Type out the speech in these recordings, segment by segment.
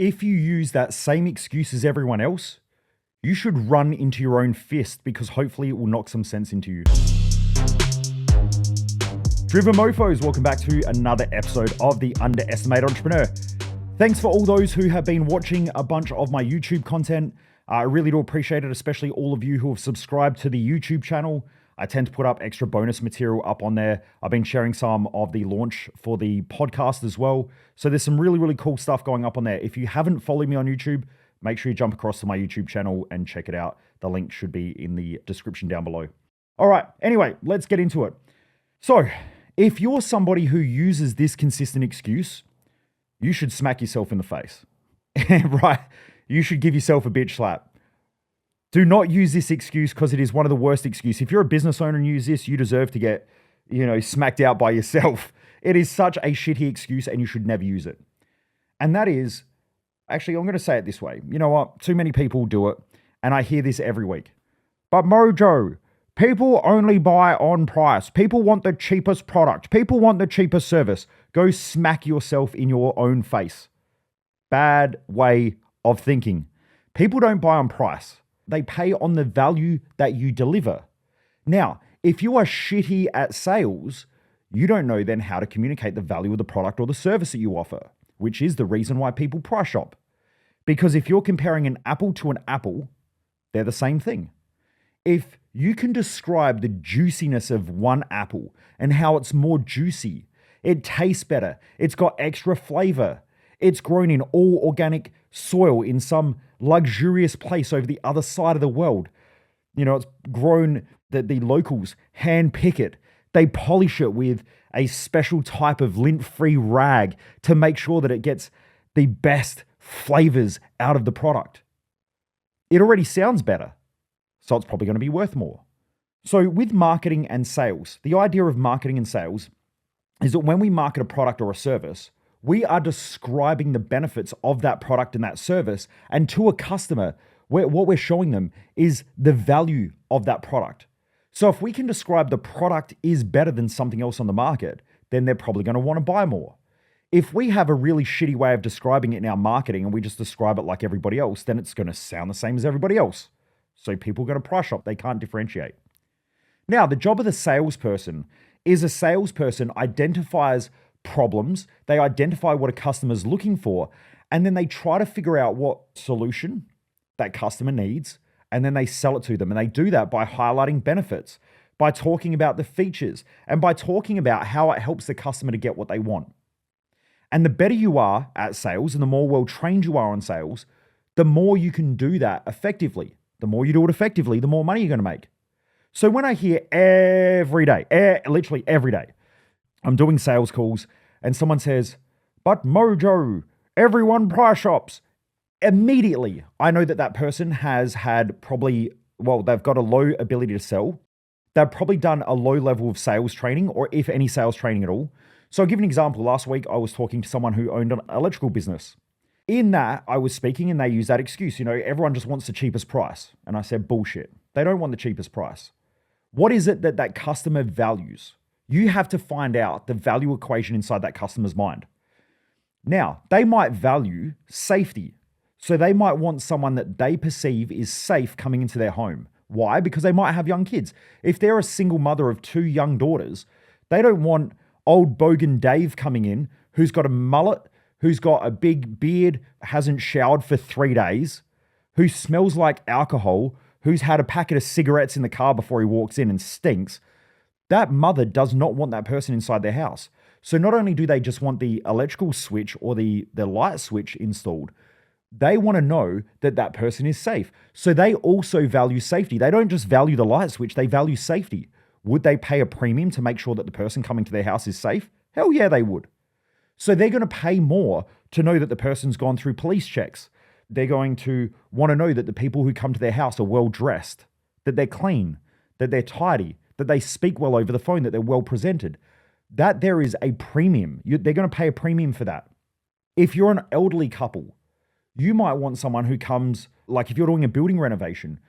if you use that same excuse as everyone else, you should run into your own fist because hopefully it will knock some sense into you. Driven Mofos, welcome back to another episode of The Underestimated Entrepreneur. Thanks for all those who have been watching a bunch of my YouTube content. I really do appreciate it, especially all of you who have subscribed to the YouTube channel. I tend to put up extra bonus material up on there. I've been sharing some of the launch for the podcast as well. So there's some really, really cool stuff going up on there. If you haven't followed me on YouTube, make sure you jump across to my YouTube channel and check it out. The link should be in the description down below. All right, anyway, let's get into it. So if you're somebody who uses this consistent excuse, you should smack yourself in the face, right? You should give yourself a bitch slap. Do not use this excuse because it is one of the worst excuses. If you're a business owner and use this, you deserve to get, smacked out by yourself. It is such a shitty excuse and you should never use it. And that is, actually, I'm going to say it this way. You know what? Too many people do it. And I hear this every week. But Mojo, people only buy on price. People want the cheapest product. People want the cheapest service. Go smack yourself in your own face. Bad way of thinking. People don't buy on price. They pay on the value that you deliver. Now, if you are shitty at sales, you don't know then how to communicate the value of the product or the service that you offer, which is the reason why people price shop. Because if you're comparing an apple to an apple, they're the same thing. If you can describe the juiciness of one apple and how it's more juicy, it tastes better, it's got extra flavor, it's grown in all organic soil in some luxurious place over the other side of the world. It's grown that the locals hand pick it. They polish it with a special type of lint-free rag to make sure that it gets the best flavors out of the product. It already sounds better, so it's probably going to be worth more. So with marketing and sales, the idea of marketing and sales is that when we market a product or a service, we are describing the benefits of that product and that service. And to a customer, what we're showing them is the value of that product. So if we can describe the product is better than something else on the market, then they're probably going to want to buy more. If we have a really shitty way of describing it in our marketing and we just describe it like everybody else, then it's going to sound the same as everybody else. So people are going to price shop. They can't differentiate. Now, the job of the salesperson is a salesperson identifies problems, they identify what a customer's looking for, and then they try to figure out what solution that customer needs, and then they sell it to them. And they do that by highlighting benefits, by talking about the features, and by talking about how it helps the customer to get what they want. And the better you are at sales and the more well-trained you are on sales, the more you can do that effectively. The more you do it effectively, the more money you're going to make. So when I hear every day, literally every day, I'm doing sales calls and someone says, but Mojo, everyone price shops. Immediately, I know that person has had they've got a low ability to sell. They've probably done a low level of sales training or if any sales training at all. So I'll give an example. Last week, I was talking to someone who owned an electrical business. In that, I was speaking and they used that excuse, everyone just wants the cheapest price. And I said, bullshit. They don't want the cheapest price. What is it that customer values? You have to find out the value equation inside that customer's mind. Now, they might value safety. So they might want someone that they perceive is safe coming into their home. Why? Because they might have young kids. If they're a single mother of 2 young daughters, they don't want old bogan Dave coming in who's got a mullet, who's got a big beard, hasn't showered for 3 days, who smells like alcohol, who's had a packet of cigarettes in the car before he walks in and stinks. That mother does not want that person inside their house. So not only do they just want the electrical switch or the light switch installed, they want to know that person is safe. So they also value safety. They don't just value the light switch, they value safety. Would they pay a premium to make sure that the person coming to their house is safe? Hell yeah, they would. So they're going to pay more to know that the person's gone through police checks. They're going to want to know that the people who come to their house are well dressed, that they're clean, that they're tidy, that they speak well over the phone, that they're well presented. That there is a premium. They're going to pay a premium for that. If you're an elderly couple, you might want someone who comes, like if you're doing a building renovation,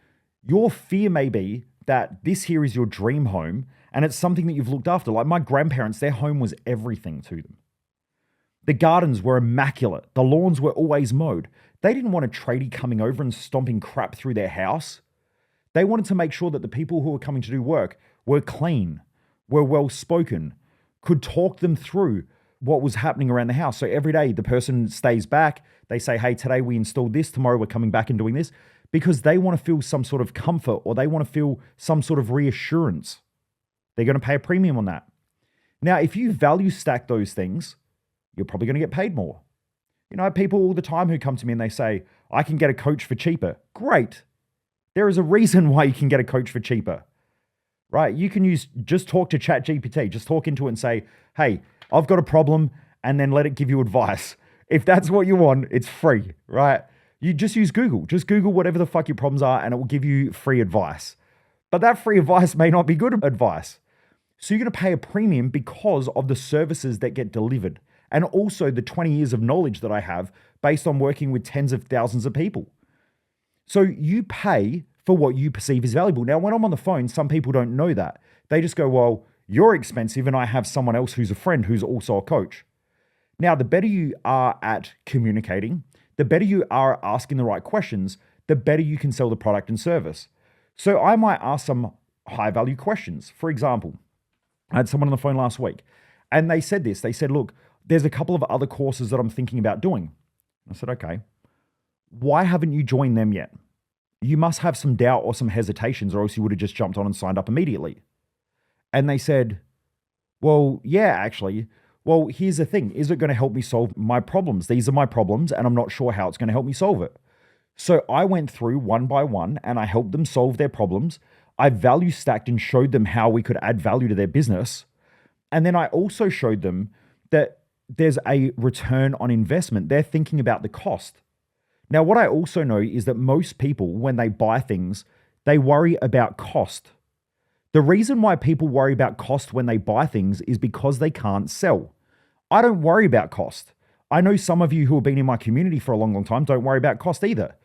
your fear may be that this here is your dream home and it's something that you've looked after. Like my grandparents, their home was everything to them. The gardens were immaculate. The lawns were always mowed. They didn't want a tradie coming over and stomping crap through their house. They wanted to make sure that the people who were coming to do work were clean, were well spoken, could talk them through what was happening around the house. So every day the person stays back. They say, hey, today we installed this. Tomorrow we're coming back and doing this, because they want to feel some sort of comfort, or they want to feel some sort of reassurance. They're going to pay a premium on that. Now, if you value stack those things, you're probably going to get paid more. You know, I have people all the time who come to me and they say, I can get a coach for cheaper. Great. There is a reason why you can get a coach for cheaper, right? You can just talk to ChatGPT, just talk into it and say, hey, I've got a problem, and then let it give you advice. If that's what you want, it's free, right? You just use Google. Just Google whatever the fuck your problems are, and it will give you free advice. But that free advice may not be good advice. So you're going to pay a premium because of the services that get delivered, and also the 20 years of knowledge that I have based on working with tens of thousands of people. So you pay for what you perceive as valuable. Now, when I'm on the phone, some people don't know that. They just go, well, you're expensive and I have someone else who's a friend who's also a coach. Now, the better you are at communicating, the better you are asking the right questions, the better you can sell the product and service. So I might ask some high value questions. For example, I had someone on the phone last week and they said this. They said, look, there's a couple of other courses that I'm thinking about doing. I said, okay, why haven't you joined them yet? You must have some doubt or some hesitations, or else you would have just jumped on and signed up immediately. And they said, well, yeah, actually. Well, here's the thing. Is it going to help me solve my problems? These are my problems, and I'm not sure how it's going to help me solve it. So I went through one by one and I helped them solve their problems. I value stacked and showed them how we could add value to their business. And then I also showed them that there's a return on investment. They're thinking about the cost. Now, what I also know is that most people, when they buy things, they worry about cost. The reason why people worry about cost when they buy things is because they can't sell. I don't worry about cost. I know some of you who have been in my community for a long, long time don't worry about cost either.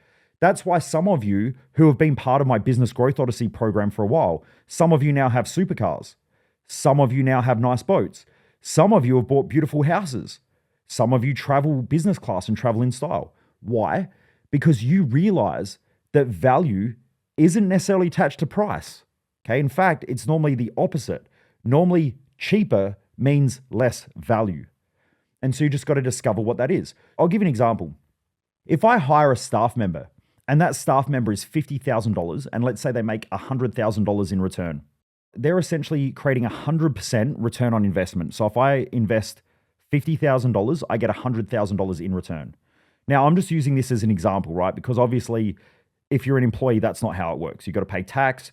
That's why some of you who have been part of my Business Growth Odyssey program for a while, some of you now have supercars. Some of you now have nice boats. Some of you have bought beautiful houses. Some of you travel business class and travel in style. Why? Because you realize that value isn't necessarily attached to price. Okay. In fact, it's normally the opposite. Normally, cheaper means less value. And so you just got to discover what that is. I'll give you an example. If I hire a staff member and that staff member is $50,000, and let's say they make $100,000 in return, they're essentially creating 100% return on investment. So if I invest $50,000, I get $100,000 in return. Now, I'm just using this as an example, right? Because obviously, if you're an employee, that's not how it works. You've got to pay tax.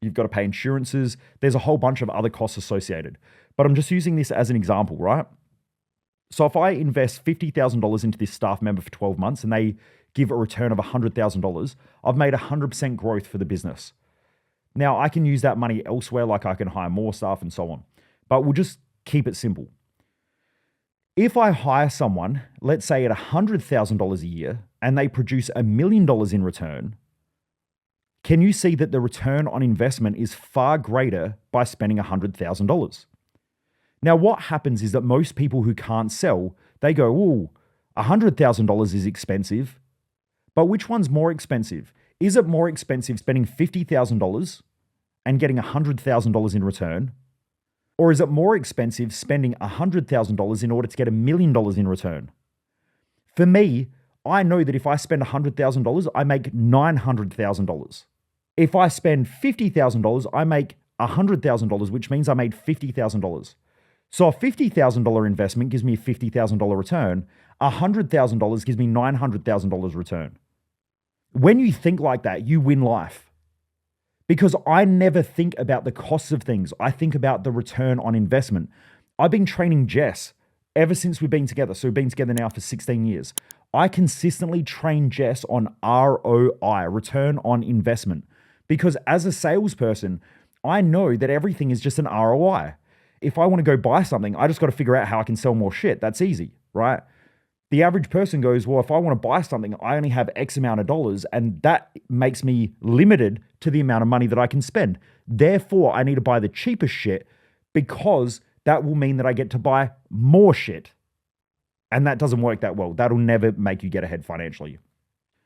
You've got to pay insurances. There's a whole bunch of other costs associated. But I'm just using this as an example, right? So if I invest $50,000 into this staff member for 12 months and they give a return of $100,000, I've made 100% growth for the business. Now, I can use that money elsewhere, like I can hire more staff and so on. But we'll just keep it simple. If I hire someone, let's say at $100,000 a year, and they produce $1 million in return, can you see that the return on investment is far greater by spending $100,000? Now, what happens is that most people who can't sell, they go, oh, $100,000 is expensive, but which one's more expensive? Is it more expensive spending $50,000 and getting $100,000 in return? Or is it more expensive spending $100,000 in order to get $1 million in return? For me, I know that if I spend $100,000, I make $900,000. If I spend $50,000, I make $100,000, which means I made $50,000. So a $50,000 investment gives me a $50,000 return. $100,000 gives me $900,000 return. When you think like that, you win life. Because I never think about the costs of things. I think about the return on investment. I've been training Jess ever since we've been together. So we've been together now for 16 years. I consistently train Jess on ROI, return on investment. Because as a salesperson, I know that everything is just an ROI. If I want to go buy something, I just got to figure out how I can sell more shit. That's easy, right? The average person goes, well, if I want to buy something, I only have X amount of dollars, and that makes me limited to the amount of money that I can spend. Therefore, I need to buy the cheapest shit because that will mean that I get to buy more shit. And that doesn't work that well. That'll never make you get ahead financially.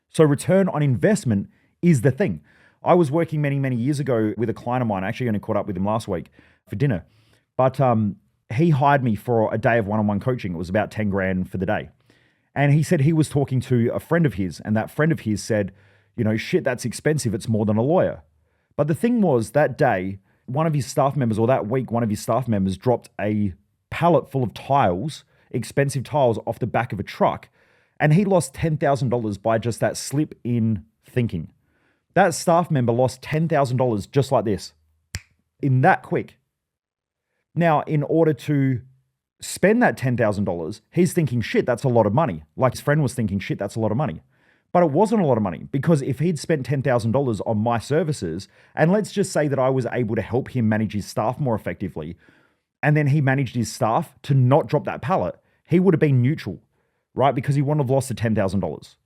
So return on investment is the thing. I was working many, many years ago with a client of mine. I actually only caught up with him last week for dinner. But he hired me for a day of one-on-one coaching. It was about 10 grand for the day. And he said he was talking to a friend of his, and that friend of his said, shit, that's expensive. It's more than a lawyer. But the thing was, that day, one of his staff members, or that week, one of his staff members dropped a pallet full of tiles, expensive tiles, off the back of a truck. And he lost $10,000 by just that slip in thinking. That staff member lost $10,000 just like this, in that quick. Now, in order to spend that $10,000, he's thinking, shit, that's a lot of money. Like his friend was thinking, shit, that's a lot of money. But it wasn't a lot of money, because if he'd spent $10,000 on my services, and let's just say that I was able to help him manage his staff more effectively, and then he managed his staff to not drop that pallet, he would have been neutral, right? Because he wouldn't have lost the $10,000.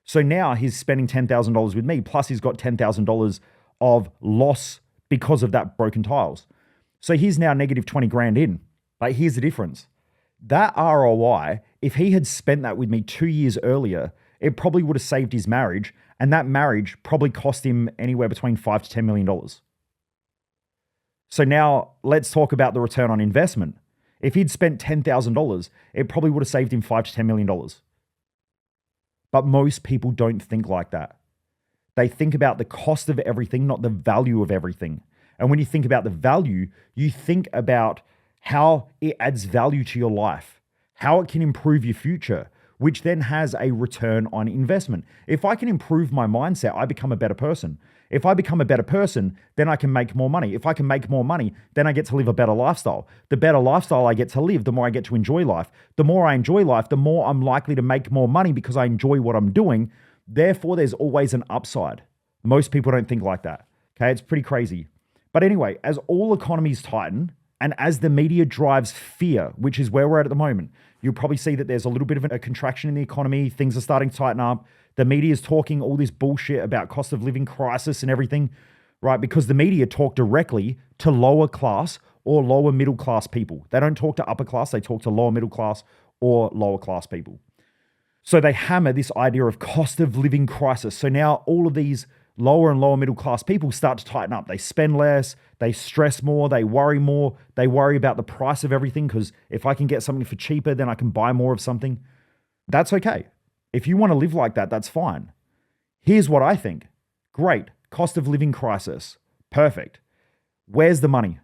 So now he's spending $10,000 with me, plus he's got $10,000 of loss because of that broken tiles. So he's now negative 20 grand in. But here's the difference. That ROI, if he had spent that with me 2 years earlier, it probably would have saved his marriage, and that marriage probably cost him anywhere between $5 to $10 million. So now let's talk about the return on investment. If he'd spent $10,000, it probably would have saved him $5 to $10 million. But most people don't think like that. They think about the cost of everything, not the value of everything. And when you think about the value, you think about how it adds value to your life, how it can improve your future, which then has a return on investment. If I can improve my mindset, I become a better person. If I become a better person, then I can make more money. If I can make more money, then I get to live a better lifestyle. The better lifestyle I get to live, the more I get to enjoy life. The more I enjoy life, the more I'm likely to make more money because I enjoy what I'm doing. Therefore, there's always an upside. Most people don't think like that. Okay, it's pretty crazy. But anyway, as all economies tighten, and as the media drives fear, which is where we're at the moment, you'll probably see that there's a little bit of a contraction in the economy. Things are starting to tighten up. The media is talking all this bullshit about cost of living crisis and everything, right? Because the media talk directly to lower class or lower middle class people. They don't talk to upper class. They talk to lower middle class or lower class people. So they hammer this idea of cost of living crisis. So now all of these lower and lower middle class people start to tighten up. They spend less, they stress more, they worry more, they worry about the price of everything, because if I can get something for cheaper, then I can buy more of something. That's okay. If you want to live like that, that's fine. Here's what I think. Great. Cost of living crisis. Perfect. Where's the money?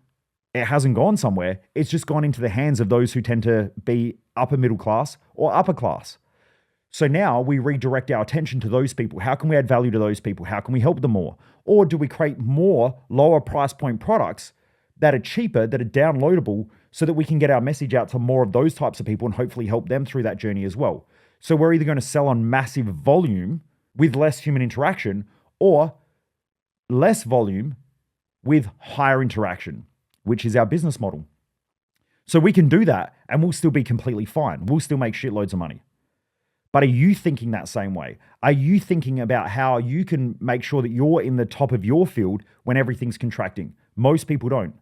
It hasn't gone somewhere. It's just gone into the hands of those who tend to be upper middle class or upper class. So now we redirect our attention to those people. How can we add value to those people? How can we help them more? Or do we create more lower price point products that are cheaper, that are downloadable, so that we can get our message out to more of those types of people and hopefully help them through that journey as well? So we're either going to sell on massive volume with less human interaction, or less volume with higher interaction, which is our business model. So we can do that and we'll still be completely fine. We'll still make shitloads of money. But are you thinking that same way? Are you thinking about how you can make sure that you're in the top of your field when everything's contracting? Most people don't.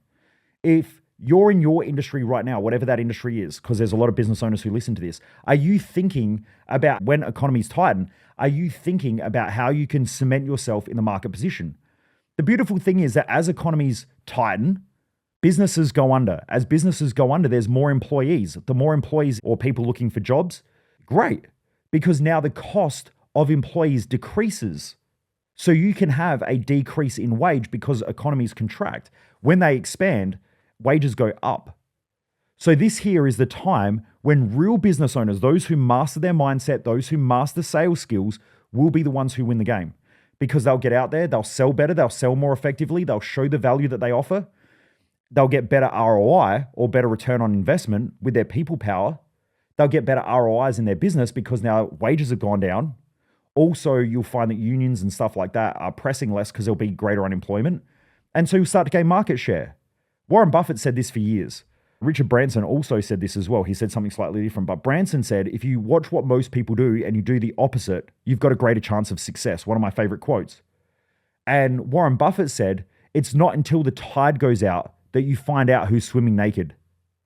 If you're in your industry right now, whatever that industry is, because there's a lot of business owners who listen to this, are you thinking about, when economies tighten, are you thinking about how you can cement yourself in the market position? The beautiful thing is that as economies tighten, businesses go under. As businesses go under, there's more employees. The more employees or people looking for jobs, great. Because now the cost of employees decreases. So you can have a decrease in wage because economies contract. When they expand, wages go up. So this here is the time when real business owners, those who master their mindset, those who master sales skills, will be the ones who win the game. Because they'll get out there, they'll sell better, they'll sell more effectively, they'll show the value that they offer, they'll get better ROI or better return on investment with their people power. They'll get better ROIs in their business because now wages have gone down. Also, you'll find that unions and stuff like that are pressing less because there'll be greater unemployment. And so you'll start to gain market share. Warren Buffett said this for years. Richard Branson also said this as well. He said something slightly different. But Branson said, if you watch what most people do and you do the opposite, you've got a greater chance of success. One of my favorite quotes. And Warren Buffett said, it's not until the tide goes out that you find out who's swimming naked.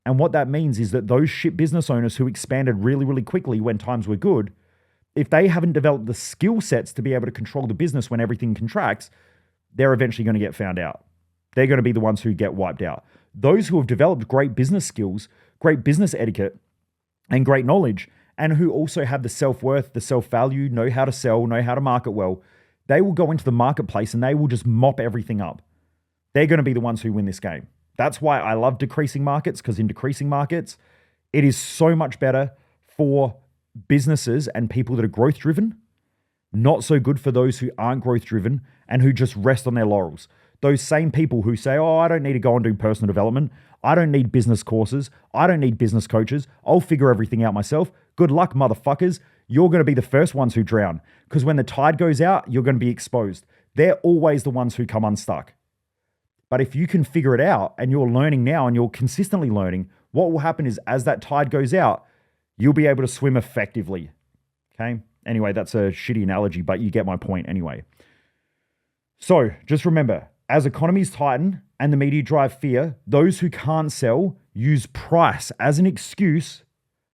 And what that means is that those shit business owners who expanded really, really quickly when times were good, if they haven't developed the skill sets to be able to control the business when everything contracts, they're eventually going to get found out. They're going to be the ones who get wiped out. Those who have developed great business skills, great business etiquette, and great knowledge, and who also have the self-worth, the self-value, know how to sell, know how to market well, they will go into the marketplace and they will just mop everything up. They're going to be the ones who win this game. That's why I love decreasing markets, because in decreasing markets, it is so much better for businesses and people that are growth driven, not so good for those who aren't growth driven and who just rest on their laurels. Those same people who say, oh, I don't need to go and do personal development. I don't need business courses. I don't need business coaches. I'll figure everything out myself. Good luck, motherfuckers. You're going to be the first ones who drown, because when the tide goes out, you're going to be exposed. They're always the ones who come unstuck. But if you can figure it out and you're learning now and you're consistently learning, what will happen is as that tide goes out, you'll be able to swim effectively. Okay? Anyway, that's a shitty analogy, but you get my point anyway. So just remember, as economies tighten and the media drive fear, those who can't sell use price as an excuse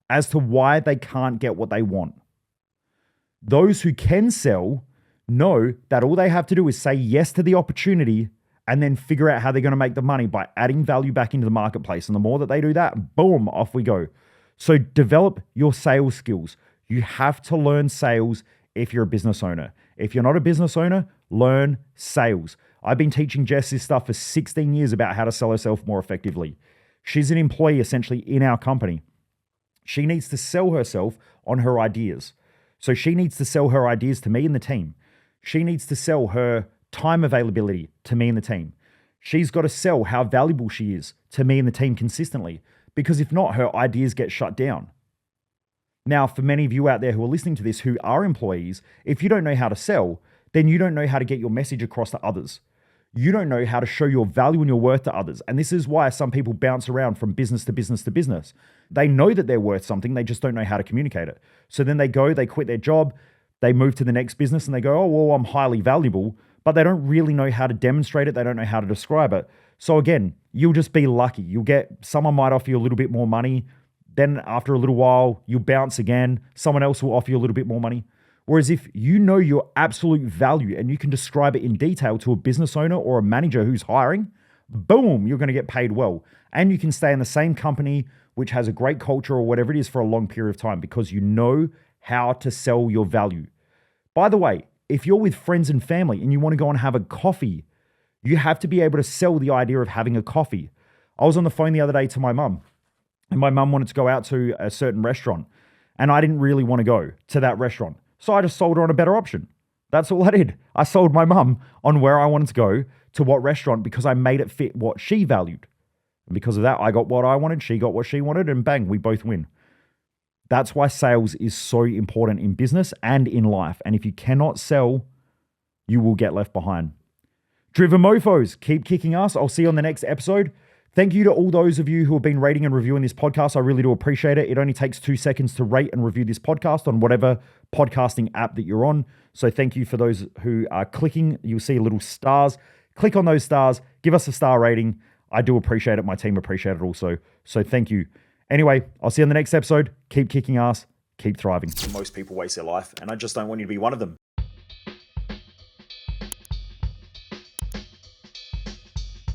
as to why they can't get what they want. Those who can sell know that all they have to do is say yes to the opportunity and then figure out how they're going to make the money by adding value back into the marketplace. And the more that they do that, boom, off we go. So develop your sales skills. You have to learn sales if you're a business owner. If you're not a business owner, learn sales. I've been teaching Jess this stuff for 16 years about how to sell herself more effectively. She's an employee essentially in our company. She needs to sell herself on her ideas. So she needs to sell her ideas to me and the team. She needs to sell her time availability to me and the team. She's got to sell how valuable she is to me and the team consistently, because if not, her ideas get shut down. Now, for many of you out there who are listening to this who are employees, if you don't know how to sell, then you don't know how to get your message across to others. You don't know how to show your value and your worth to others. And this is why some people bounce around from business to business to business. They know that they're worth something, they just don't know how to communicate it. So then they quit their job, they move to the next business and they go, oh, well, I'm highly valuable, but they don't really know how to demonstrate it. They don't know how to describe it. So again, you'll just be lucky. Someone might offer you a little bit more money. Then after a little while, you'll bounce again. Someone else will offer you a little bit more money. Whereas if you know your absolute value and you can describe it in detail to a business owner or a manager who's hiring, boom, you're going to get paid well. And you can stay in the same company, which has a great culture or whatever it is, for a long period of time because you know how to sell your value. By the way, if you're with friends and family and you want to go and have a coffee, you have to be able to sell the idea of having a coffee. I was on the phone the other day to my mum, and my mum wanted to go out to a certain restaurant, and I didn't really want to go to that restaurant. So I just sold her on a better option. That's all I did. I sold my mum on where I wanted to go to what restaurant because I made it fit what she valued. And because of that, I got what I wanted, she got what she wanted, and bang, we both win. That's why sales is so important in business and in life. And if you cannot sell, you will get left behind. Driven Mofos, keep kicking ass. I'll see you on the next episode. Thank you to all those of you who have been rating and reviewing this podcast. I really do appreciate it. It only takes 2 seconds to rate and review this podcast on whatever podcasting app that you're on. So thank you for those who are clicking. You'll see little stars. Click on those stars. Give us a star rating. I do appreciate it. My team appreciate it also. So thank you. Anyway, I'll see you on the next episode. Keep kicking ass. Keep thriving. Most people waste their life, and I just don't want you to be one of them.